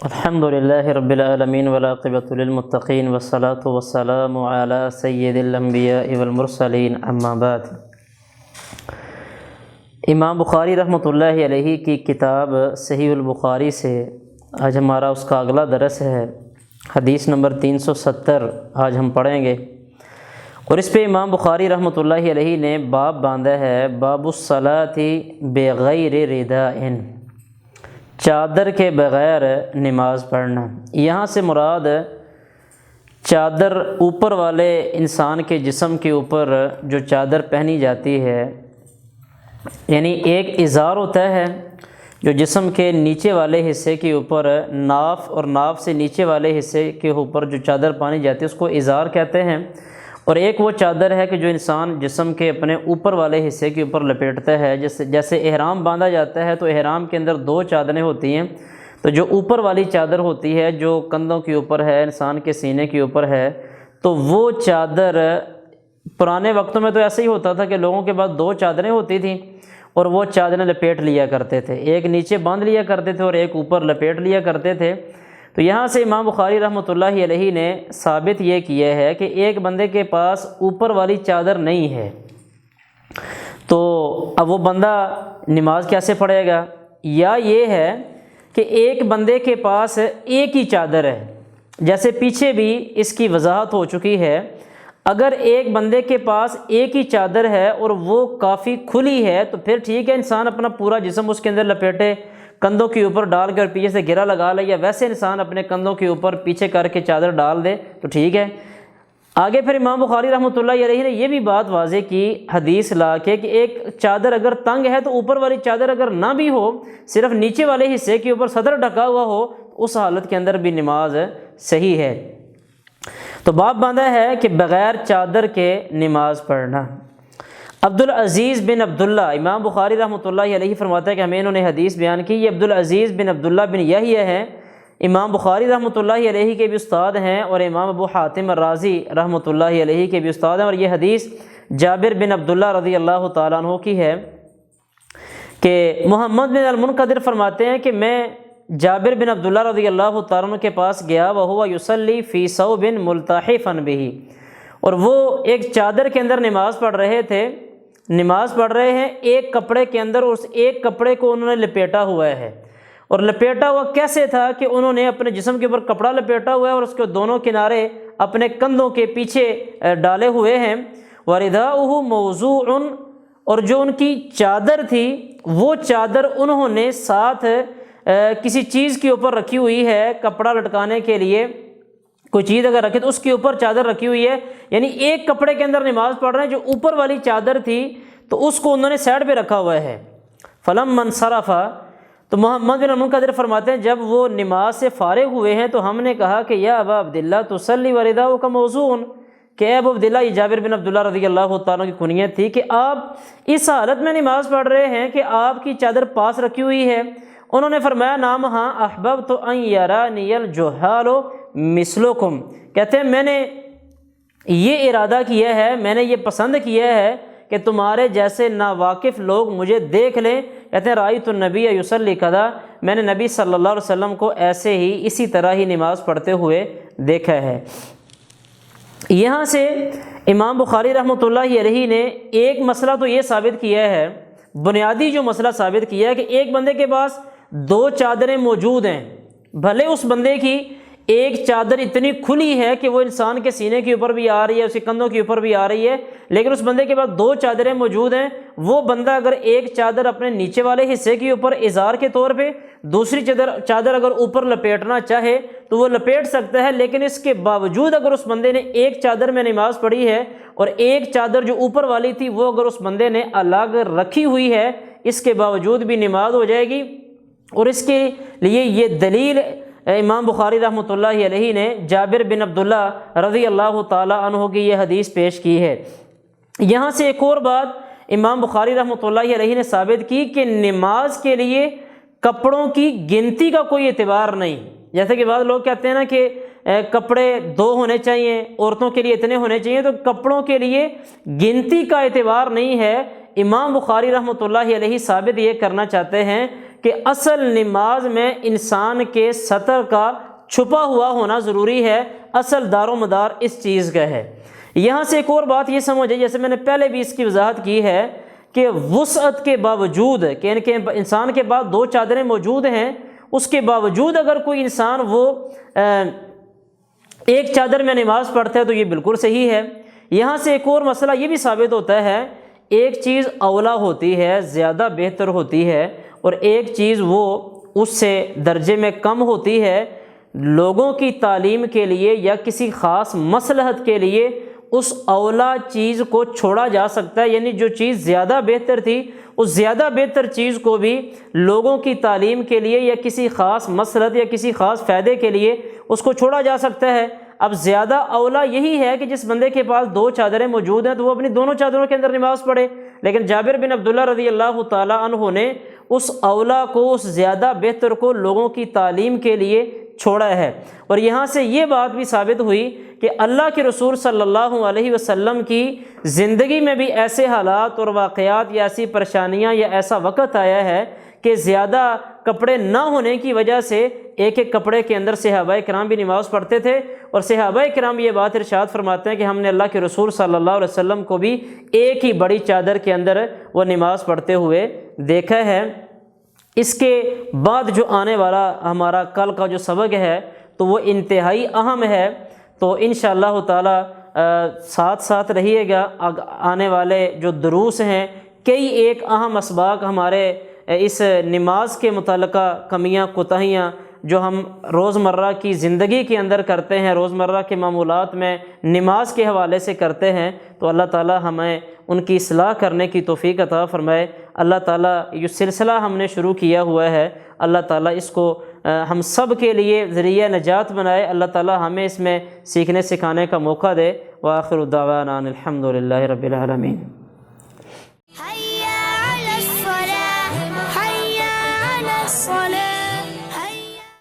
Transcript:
الحمد للہ رب العالمین والعاقبۃ للمتقین والصلاۃ والسلام علی سید الانبیاء والمرسلین اما بعد۔ امام بخاری رحمۃ اللہ علیہ کی کتاب صحیح البخاری سے آج ہمارا اس کا اگلا درس ہے، حدیث نمبر 370 آج ہم پڑھیں گے، اور اس پہ امام بخاری رحمۃ اللہ علیہ نے باب باندھا ہے، باب الصلاۃ بغیر رداء، چادر کے بغیر نماز پڑھنا۔ یہاں سے مراد چادر اوپر والے انسان کے جسم کے اوپر جو چادر پہنی جاتی ہے، یعنی ایک ازار ہوتا ہے جو جسم کے نیچے والے حصے کے اوپر ناف اور ناف سے نیچے والے حصے کے اوپر جو چادر پانی جاتی ہے اس کو ازار کہتے ہیں، اور ایک وہ چادر ہے کہ جو انسان جسم کے اپنے اوپر والے حصے کے اوپر لپیٹتا ہے، جیسے احرام باندھا جاتا ہے تو احرام کے اندر دو چادریں ہوتی ہیں، تو جو اوپر والی چادر ہوتی ہے جو کندھوں کے اوپر ہے، انسان کے سینے کے اوپر ہے، تو وہ چادر پرانے وقتوں میں تو ایسا ہی ہوتا تھا کہ لوگوں کے پاس دو چادریں ہوتی تھیں اور وہ چادریں لپیٹ لیا کرتے تھے، ایک نیچے باندھ لیا کرتے تھے اور ایک اوپر لپیٹ لیا کرتے تھے۔ تو یہاں سے امام بخاری رحمۃ اللہ علیہ نے ثابت یہ کیا ہے کہ ایک بندے کے پاس اوپر والی چادر نہیں ہے تو اب وہ بندہ نماز کیسے پڑھے گا، یا یہ ہے کہ ایک بندے کے پاس ایک ہی چادر ہے، جیسے پیچھے بھی اس کی وضاحت ہو چکی ہے، اگر ایک بندے کے پاس ایک ہی چادر ہے اور وہ کافی کھلی ہے تو پھر ٹھیک ہے، انسان اپنا پورا جسم اس کے اندر لپیٹے، کندھوں کے اوپر ڈال کر پیچھے سے گرہ لگا لے، یا ویسے انسان اپنے کندھوں کے اوپر پیچھے کر کے چادر ڈال دے تو ٹھیک ہے۔ آگے پھر امام بخاری رحمۃ اللہ علیہ نے یہ بھی بات واضح کی حدیث لا کے کہ ایک چادر اگر تنگ ہے تو اوپر والی چادر اگر نہ بھی ہو، صرف نیچے والے حصے کے اوپر صدر ڈھکا ہوا ہو، اس حالت کے اندر بھی نماز صحیح ہے۔ تو باب باندھا ہے کہ بغیر چادر کے نماز پڑھنا۔ عبدالعزیز بن عبداللہ، امام بخاری رحمۃ اللہ علیہ فرماتا ہے کہ ہمیں انہوں نے حدیث بیان کی، یہ عبدالعزیز بن عبداللہ بن یحییٰ ہیں، امام بخاری رحمۃ اللہ علیہ کے بھی استاد ہیں اور امام ابو حاتم الرازی رحمۃ اللہ علیہ کے بھی استاد ہیں، اور یہ حدیث جابر بن عبداللہ رضی اللہ تعالیٰ عنہ کی ہے کہ محمد بن المنقدر فرماتے ہیں کہ میں جابر بن عبداللہ رضی اللہ تعالیٰ عنہ کے پاس گیا، وہو یصلی فی ثوب ملتحفا بہ، اور وہ ایک چادر کے اندر نماز پڑھ رہے تھے، نماز پڑھ رہے ہیں ایک کپڑے کے اندر، اور اس ایک کپڑے کو انہوں نے لپیٹا ہوا ہے، اور لپیٹا ہوا کیسے تھا کہ انہوں نے اپنے جسم کے اوپر کپڑا لپیٹا ہوا ہے اور اس کے دونوں کنارے اپنے کندھوں کے پیچھے ڈالے ہوئے ہیں، ورداؤہ موضوع، اور جو ان کی چادر تھی وہ چادر انہوں نے ساتھ کسی چیز کے اوپر رکھی ہوئی ہے، کپڑا لٹکانے کے لیے کوئی چیز اگر رکھے تو اس کے اوپر چادر رکھی ہوئی ہے، یعنی ایک کپڑے کے اندر نماز پڑھ رہے ہیں، جو اوپر والی چادر تھی تو اس کو انہوں نے سائڈ پہ رکھا ہوا ہے۔ فلما انصرف، تو محمد بن المنقدر فرماتے ہیں جب وہ نماز سے فارغ ہوئے ہیں تو ہم نے کہا کہ یا ابا عبداللہ تصلی ورداؤک موضوع، کہ اے ابو عبداللہ، یہ جابر بن عبداللہ رضی اللہ تعالیٰ کی کنیت تھی کہ آپ اس حالت میں نماز پڑھ رہے ہیں کہ آپ کی چادر پاس رکھی ہوئی ہے۔ انہوں نے فرمایا نام ہاں، احببت ان یرانی الجہال مثلکم، کہتے ہیں میں نے یہ ارادہ کیا ہے، میں نے یہ پسند کیا ہے کہ تمہارے جیسے ناواقف لوگ مجھے دیکھ لیں۔ کہتے ہیں رأیت النبی یصلی کذا، میں نے نبی صلی اللہ علیہ وسلم کو ایسے ہی اسی طرح ہی نماز پڑھتے ہوئے دیکھا ہے۔ یہاں سے امام بخاری رحمۃ اللہ علیہ نے ایک مسئلہ تو یہ ثابت کیا ہے، بنیادی جو مسئلہ ثابت کیا ہے کہ ایک بندے کے پاس دو چادریں موجود ہیں، بھلے اس بندے کی ایک چادر اتنی کھلی ہے کہ وہ انسان کے سینے کے اوپر بھی آ رہی ہے، اس کے کندھوں کے اوپر بھی آ رہی ہے، لیکن اس بندے کے پاس دو چادریں موجود ہیں، وہ بندہ اگر ایک چادر اپنے نیچے والے حصے کے اوپر ازار کے طور پہ، دوسری چادر اگر اوپر لپیٹنا چاہے تو وہ لپیٹ سکتا ہے، لیکن اس کے باوجود اگر اس بندے نے ایک چادر میں نماز پڑھی ہے اور ایک چادر جو اوپر والی تھی وہ اگر اس بندے نے الگ رکھی ہوئی ہے، اس کے باوجود بھی نماز ہو جائے گی۔ اور اس کے لیے یہ دلیل امام بخاری رحمۃ اللہ علیہ نے جابر بن عبداللہ رضی اللہ تعالیٰ عنہ کی یہ حدیث پیش کی ہے۔ یہاں سے ایک اور بات امام بخاری رحمۃ اللہ علیہ نے ثابت کی کہ نماز کے لیے کپڑوں کی گنتی کا کوئی اعتبار نہیں، جیسے کہ بعض لوگ کہتے ہیں نا کہ کپڑے دو ہونے چاہیے، عورتوں کے لیے اتنے ہونے چاہیے، تو کپڑوں کے لیے گنتی کا اعتبار نہیں ہے۔ امام بخاری رحمۃ اللہ علیہ ثابت یہ کرنا چاہتے ہیں کہ اصل نماز میں انسان کے سطر کا چھپا ہوا ہونا ضروری ہے، اصل دار و مدار اس چیز کا ہے۔ یہاں سے ایک اور بات یہ سمجھے، جیسے میں نے پہلے بھی اس کی وضاحت کی ہے کہ وسعت کے باوجود کہ انسان کے پاس 2 چادریں موجود ہیں، اس کے باوجود اگر کوئی انسان وہ ایک چادر میں نماز پڑھتا ہے تو یہ بالکل صحیح ہے۔ یہاں سے ایک اور مسئلہ یہ بھی ثابت ہوتا ہے، ایک چیز اولا ہوتی ہے، زیادہ بہتر ہوتی ہے، اور ایک چیز وہ اس سے درجے میں کم ہوتی ہے۔ لوگوں کی تعلیم کے لیے یا کسی خاص مصلحت کے لیے اس اولا چیز کو چھوڑا جا سکتا ہے، یعنی جو چیز زیادہ بہتر تھی اس زیادہ بہتر چیز کو بھی لوگوں کی تعلیم کے لیے یا کسی خاص مصلحت یا کسی خاص فائدے کے لیے اس کو چھوڑا جا سکتا ہے۔ اب زیادہ اولا یہی ہے کہ جس بندے کے پاس 2 چادریں موجود ہیں تو وہ اپنی دونوں چادروں کے اندر نماز پڑھے، لیکن جابر بن عبداللہ رضی اللہ تعالی عنہ نے اس اولا کو، اس زیادہ بہتر کو لوگوں کی تعلیم کے لیے چھوڑا ہے۔ اور یہاں سے یہ بات بھی ثابت ہوئی کہ اللہ کے رسول صلی اللہ علیہ وسلم کی زندگی میں بھی ایسے حالات اور واقعات یا ایسی پریشانیاں یا ایسا وقت آیا ہے کہ زیادہ کپڑے نہ ہونے کی وجہ سے ایک ایک کپڑے کے اندر صحابہ کرام بھی نماز پڑھتے تھے، اور صحابہ کرام یہ بات ارشاد فرماتے ہیں کہ ہم نے اللہ کے رسول صلی اللہ علیہ وسلم کو بھی ایک ہی بڑی چادر کے اندر وہ نماز پڑھتے ہوئے دیکھا ہے۔ اس کے بعد جو آنے والا ہمارا کل کا جو سبق ہے تو وہ انتہائی اہم ہے، تو انشاءاللہ تعالی ساتھ ساتھ رہیے گا۔ آنے والے جو دروس ہیں، کئی ایک اہم اسباق ہمارے اس نماز کے متعلقہ کمیاں کوتاہیاں جو ہم روزمرہ کی زندگی کے اندر کرتے ہیں، روزمرہ کے معمولات میں نماز کے حوالے سے کرتے ہیں، تو اللہ تعالی ہمیں ان کی اصلاح کرنے کی توفیق عطا فرمائے۔ اللہ تعالیٰ یہ سلسلہ ہم نے شروع کیا ہوا ہے، اللہ تعالیٰ اس کو ہم سب کے لیے ذریعہ نجات بنائے، اللہ تعالیٰ ہمیں اس میں سیکھنے سکھانے کا موقع دے۔ وآخر دعوانا الحمد للہ رب العالمین۔